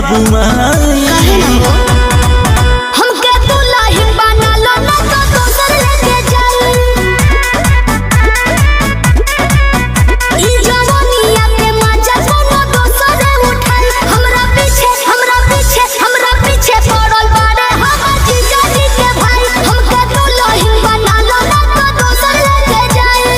बुआई। हमके दुल्हा बना लो ना तो दोसर लेके जाई। ई जवानिया के मजा कोनो दोसर उठाई। हमरा पीछे पड़ल बाड़े हमर जीजा जी के भाई। हमके दुल्हा बना लो ना तो दोसर लेके जाई।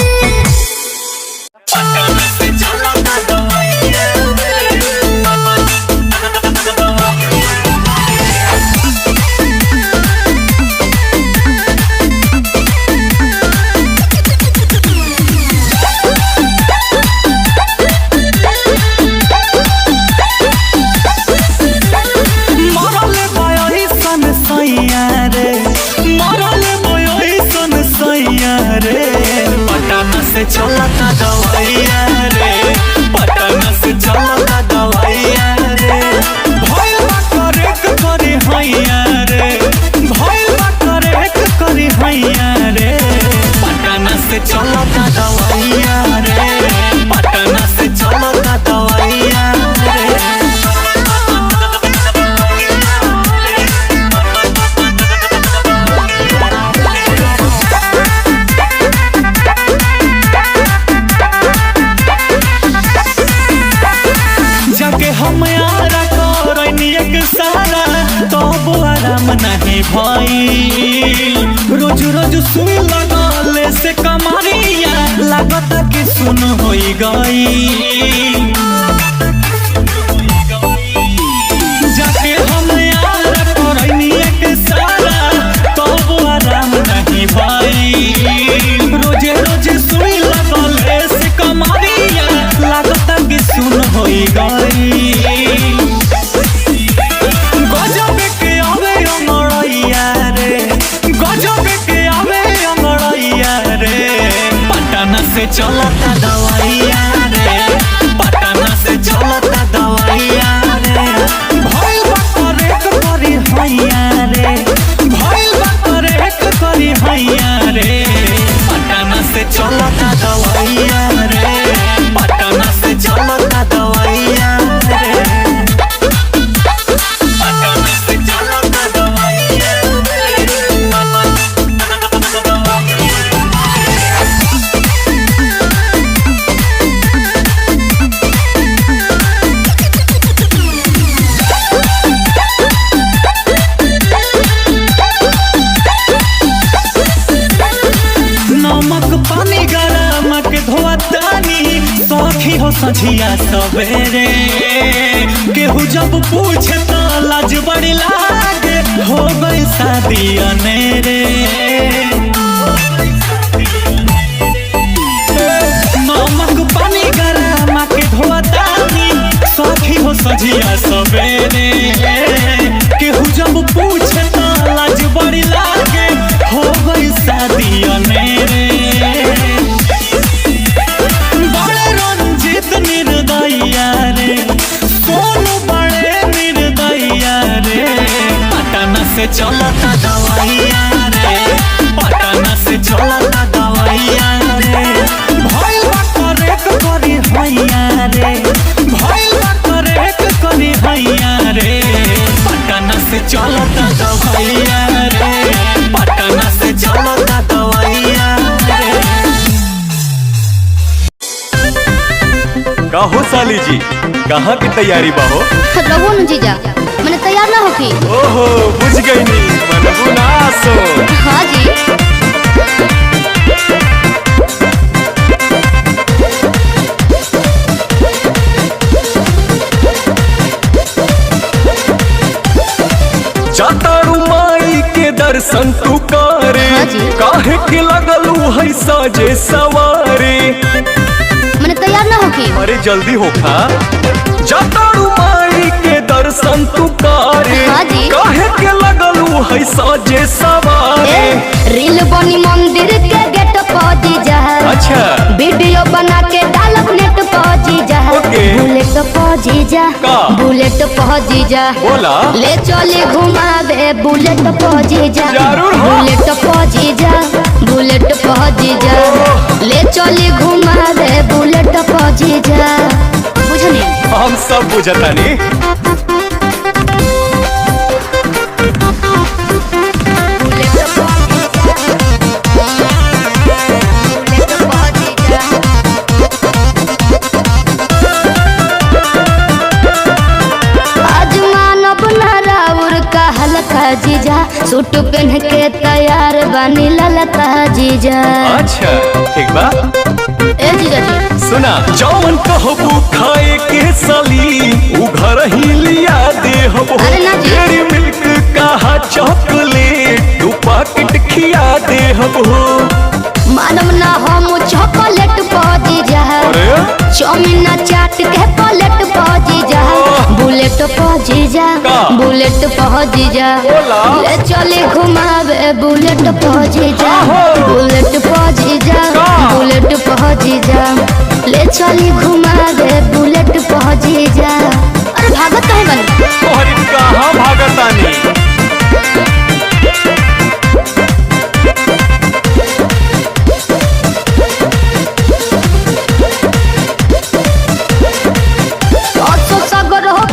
चलता दवाइया रे, पटना से चलता दवाइया रे। भइल बा करेक करी हैया रे, भइल बा करेक करी हैया रे। पटना से चलता दवाइया रे, पटना से चलता दवाइया रे। जाके हम यारा करनी एक सारा तब आराम नहीं भाई। रोज रोज सुई लगले से कमरिया लागत कि सुन होई गई। जाके हम यारा करनी एक सारा तब आराम नहीं भाई। रोज रोज सुई लगले से कमरिया लागत कि सुन होई गई। गजब के आवे अंगड़ैया रे, गजब के आवे अंगड़ैया रे। पटना से चलता दवाइया रे, पटना से चलता दवाइया रे। भइल बा करेक करी हैया रे, भइल बा करेक करी हैया रे। पटना से चलता दवाइया रे, पटना से चलता दवाइया रे। पटना से चलता दवाइया रे। नमक पानी गरम के धोतानी सखी हो सझिया सवेरे। केहू जब पूछे तो लाज बड़ी लागे, हो गई शादी अनेरे। नमक पानी गरम के धोतानी सखी हो सझिया सवेरे। केहू जब पूछे तो लाज बड़ी लागे, हो गई शादी अनेरे। बड़े रंजित निर्दया रे, सोनू बड़े निर्दया रे। पटना से चलता दवाइया रे, पटना से चलता दवाइया रे। भइल बा करेक करी हैया रे, भइल बा करेक करी हैया रे। पटना से चलता दवाइया रे, पटना से चलता दवाइया रे। कहो साली जी, कहाँ की तैयारी बा हो? रहो न जीजा, मैंने तैयार ना होके। ओहो बुझ गई नी, मनबू ना सो। हाँ जी। जातारू माई के दर्शन तू करे, हाँ जी। काहे के लगलू है साजे सवारी। मैंने तैयार ना होके। अरे जल्दी होखा, जातारू माई के दर्शन तू करे, हाँ जी। काहे के लगलू है साजे सवारी। रील बनी मंदिर के गेट पहुंची जा। अच्छा वीडियो बना के डालब नेट पहुंची जा। ओके। बुलेट पहुंची जा, का? बुलेट पहुंची जा। बोला ले चले घुमावे बुलेट पहुंची जा। जरूर हो। बुलेट पहुंची जा, बुलेट पहुंची जा। ले चले घुमावे बुलेट पहुंची जा। बुझनी हम सब बुझतानी। जीजा सूट पहन के तैयार बनी ललका जीजा। अच्छा ठीक बा। ए जीजा जी सुना जौन कहबू खाए के साली उ घर ही लिया दे हबो। अरे ना जी। डेयरी मिल्क कहा चॉकलेट दू पैकेट खिया दे हबो। मानम ना हम चॉकलेट पा जीजा चाउमीन चाट के प्लेट पा जीजा बुलेट पा जीजा बुलेट पा जीजा ले चले घुमावे बुलेट पा जीजा बुलेट पा जीजा बुलेट पा जीजा ले चले घुमावे बुलेट पा जीजा। अरे भागत काहे बनी? अरे कहां भागतानी?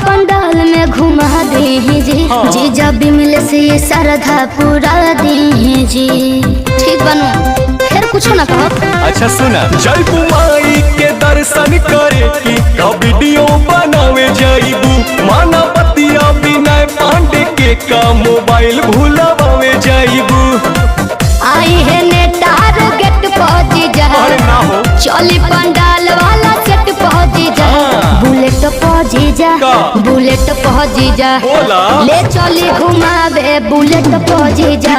पंडाल में घुमा दी जी जीजा बिमल से श्रद्धा पूरा दी जी। ठीक बनू फिर कुछ ना कहो। अच्छा सुना जयबू माई के दर्शन करे की का वीडियो बनावे जाइबू। माना बतिया विनय पांडे के का मोबाइल भूलावे जाइबू। आई है ने टारगेट पहुंची जा चली पंडाल वाला सेट पहुंची जा बुलेट पहुंची जा बुलेट पहुंची जा ले चली घुमावे बुलेट पहुंची जा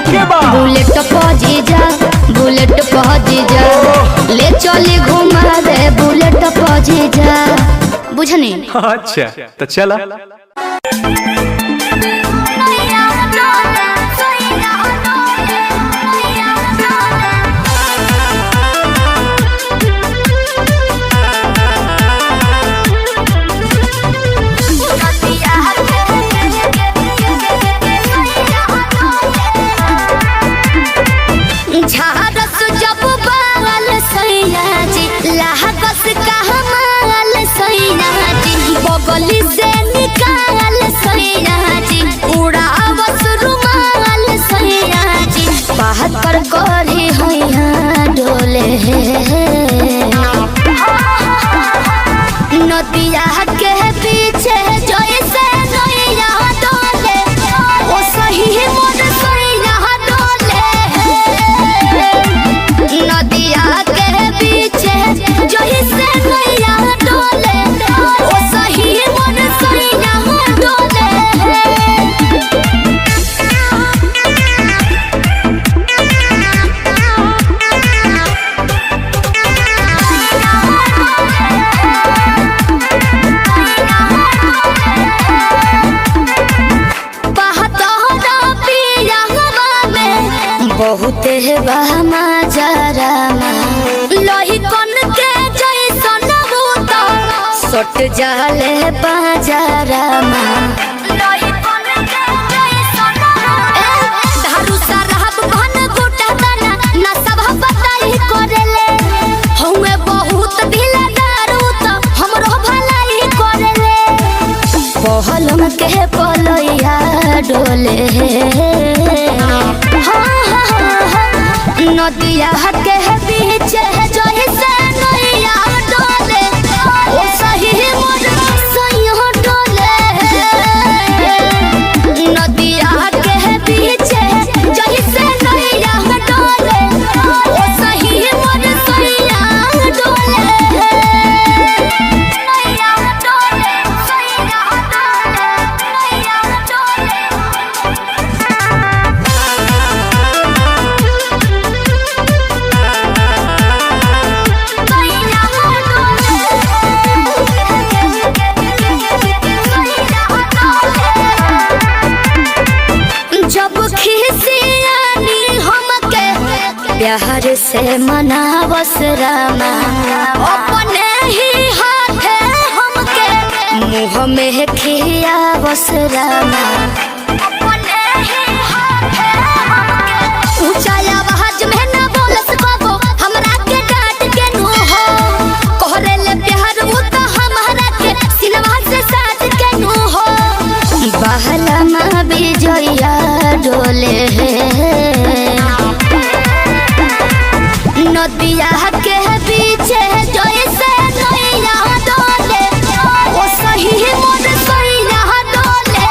बुलेट पहुंची जा बुलेट पहुंची जा ले चली घुमावे बुलेट पहुंची जा। बुझनी? अच्छा तो चला। झारस जब बाल सैया जी लहकस कहमाल सैया जी बगली से निकाल सैया जी उड़ावस रुमाल सैया जी बात कर करे हैया डोले नदिया के पीछे जैसे नैया डोले ओ सही मोर सैया नदिया के पीछे जही से नैया डोले ओ सही मन सैया डोले। बहुत बहमा जरा लोही कन के जैसन बूता सट जाले बाजारा लोही कन के जैसन धारू सरहब घन गोटा तना ना सब बताई करेले हउए बहुत ढीला दारू त हमरो भलाई करेले पहलम के पलैया डोले नदिया के पीछे जही से नैया डोले ओ सही मोर सैया डोले नदिया के पीछे जही से नैया डोले ओ सही मोर सैया डोले नैया डोले सैया डोले नैया डोले। प्यार से मनावस रामा अपने ही हाथे हमके मुँह में खियावस रामा अपने ही हाथे हमके ऊंचा आवाज में ना बोलस बाबू हमरा के डांट के नु हो कोहरे ले प्यार वो तो हमारा के सिनवा से साथ के नु हो बहला मां बिजया डोले नदिया के पीछे जैसे नैया डोले ओ सही मोर सैया डोले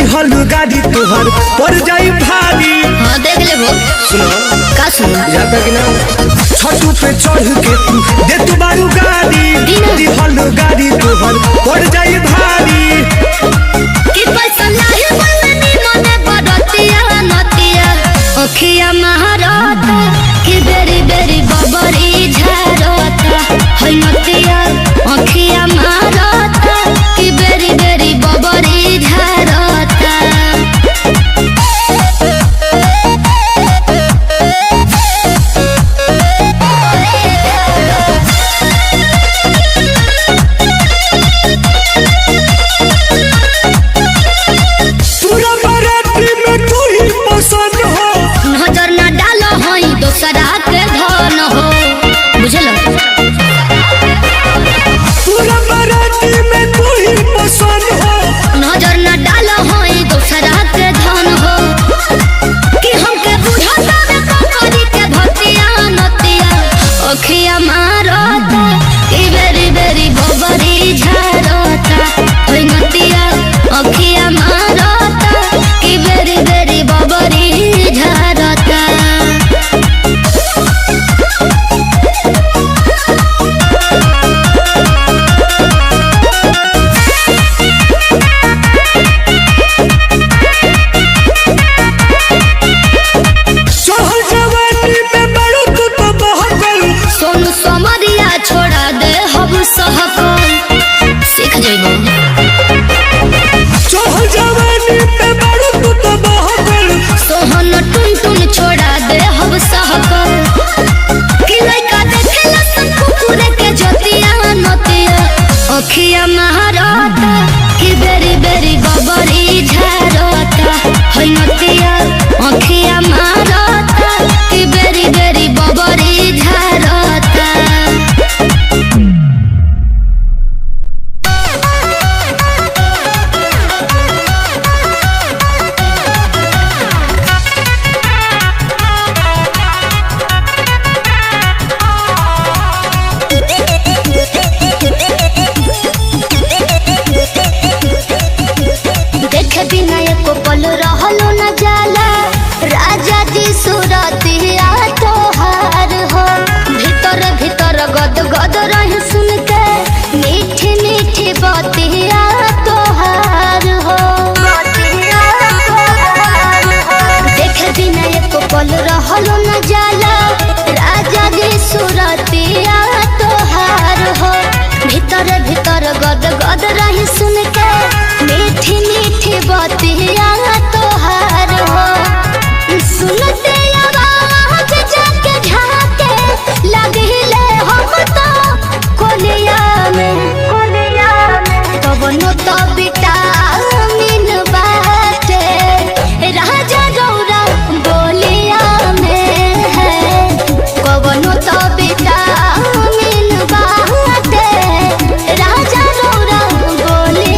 दिहल गाड़ी तोहर पड़ जाई भारी। हाँ देख ले वो सुनो का सुनो जाता कि ना छतू पे चढ़ के तू दे तू बारू गाड़ी दिहल गाड़ी तोहर पड़ जाई भारी। कि पैसा लाही बलनी मने बरतिया नतिया अखिया महारता कि बेरी बेरी बबरी झारता है नतिया अखिया महारता कि बेरी बेरी बबरी झारता। नजर न डालो हई दोसरा के धन हो बुझल पूरा बाराती में तू ही पसंद हो। नजर न डालो हई दोसरा के धन हो कि हमके बुझता में कंकरी के भतिया नतिया अखिया मारता कि बेरी बेरी बबरी झारता है नतिया अखिया मारता कि बेरी बेरी बबरी झारता। चढ़ल जवानी में बड़ू तू तो बहकल। सोनू समरिया छोड़ा दे हम सहकल सीख जइबो। चढ़ल जवानी में बड़ू तू तो बहकल। सोहन टुन टुन छोड़ा दे हम सहकल कि लइका देखेला सन कुकुरे के जतिया नतिया अखिया महारता कि बेरी बेरी बबरी झारता है नतिया अखिया महारता कि बेरी बेरी बबरी झारता। देखे बिना एको पल रहलो न जाला राजा जी सुरतिया तोहार हो भीतर भीतर गद गद रही सुन के मीठी मीठी बतिया तोहार हो। देखे बिना एको पल रहलो न जाला राजा जी सुरतिया तोहार हो भीतर भीतर गद गद रही सुन के मीठी मीठी बतिया तोहार हो। सुनते आवाज जाके झाके लगिले हम तो कोलिया में कवनो तो विटामिन बाटे राजा गौरा बोलिया में है कवनो तो विटामिन बाटे राजा गौरा बोलिया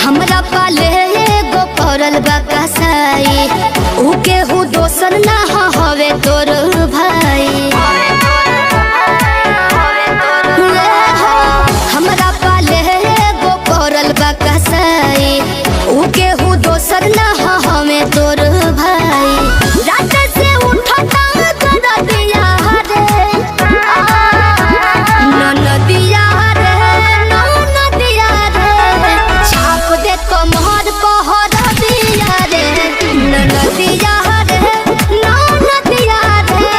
हमरा पाले एगो पड़ल बा कसाई, ऊ केहू दोसर ना हवे तोर भाई। हमरा पाले एगो पड़ल बा कसाई, ऊ केहू दोसर ना हवे तोर भाई। रात से उठता कर दिया रे नदिया रे नदिया रे, छाप दे कमर पहर दिया रे नदिया रे नदिया रे,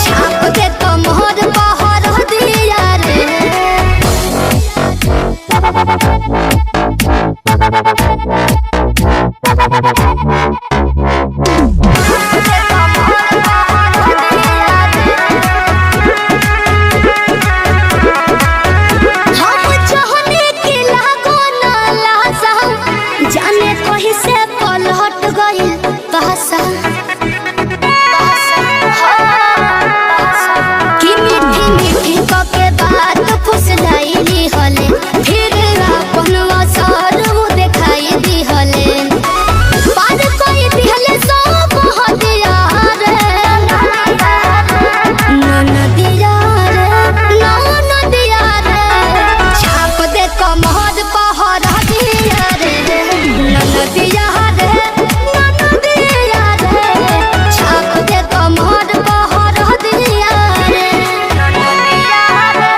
छाप दे कमर पहर दिया रे। हम चाहने के लागो ना लासा, जाने कहीं से पलट गइल कहसा। कि मीठी मीठी के बात फुसलाइली हले, फिर अपन असर वो दिखाई दी हले। पार कोई दिहले सब हदिया रे नदिया रे नदिया रे, छाप दे कमर पहर दिया रे नदिया रे नदिया रे, छाप दे कमर पहर दिया रे नदिया रे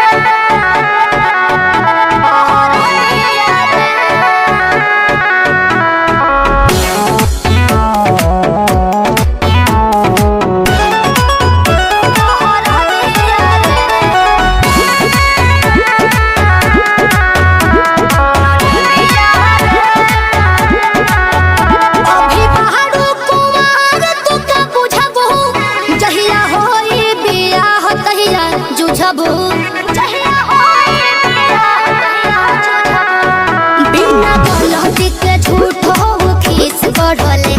अभी बाहरो कुमार तू का बुझबो, जहिया होई बियाह तहिया जुझबो। जहिया होई बियाह तहिया जुझबो। बिना गलती के झूठ हो खीस बढ़ले,